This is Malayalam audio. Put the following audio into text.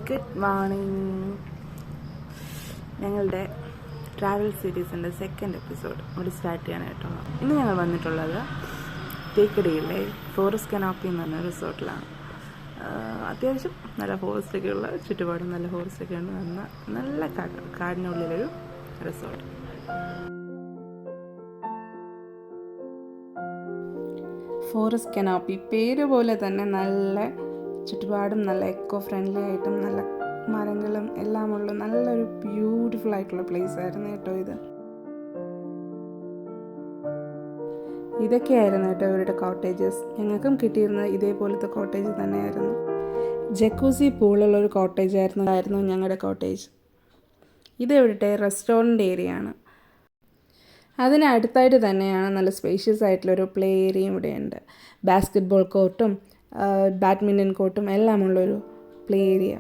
Good morning. ഞങ്ങളുടെ ട്രാവൽ സീരീസിൻ്റെ സെക്കൻഡ് എപ്പിസോഡ് ഇവിടെ സ്റ്റാർട്ട് ചെയ്യാനായിട്ടുള്ള ഇന്ന് ഞങ്ങൾ വന്നിട്ടുള്ളത് തേക്കടിയിലെ ഫോറസ്റ്റ് കനോപ്പി എന്ന് പറഞ്ഞ റിസോർട്ടിലാണ്. അത്യാവശ്യം നല്ല ഫോറസ്റ്റൊക്കെ ഉള്ള ചുറ്റുപാടും നല്ല ഫോറസ്റ്റൊക്കെ ഉണ്ട്. നല്ല കാടിനുള്ളിലൊരു റിസോർട്ട്. ഫോറസ്റ്റ് കനോപ്പി പേര് പോലെ തന്നെ നല്ല ചുറ്റുപാടും നല്ല എക്കോ ഫ്രണ്ട്ലി ആയിട്ടും നല്ല മരങ്ങളും എല്ലാമുള്ള നല്ലൊരു ബ്യൂട്ടിഫുൾ ആയിട്ടുള്ള പ്ലേസ് ആയിരുന്നു കേട്ടോ. ഇതൊക്കെയായിരുന്നു കേട്ടോ ഇവരുടെ കോട്ടേജസ്. ഞങ്ങൾക്കും കിട്ടിയിരുന്നത് ഇതേപോലത്തെ കോട്ടേജ് തന്നെയായിരുന്നു. ജക്കൂസി പൂളുള്ളൊരു കോട്ടേജ് ആയിരുന്നു ഞങ്ങളുടെ കോട്ടേജ്. ഇത് ഇവിടുത്തെ റെസ്റ്റോറൻറ്റ് ഏരിയ ആണ്. അതിനടുത്തായിട്ട് തന്നെയാണ് നല്ല സ്പേഷ്യസ് ആയിട്ടുള്ളൊരു പ്ലേ ഏരിയയും ഇവിടെയുണ്ട്. ബാസ്കറ്റ് ബോൾ കോർട്ടും ബാഡ്മിൻ്റൺ കോർട്ടും എല്ലാമുള്ളൊരു പ്ലേ ഏരിയ.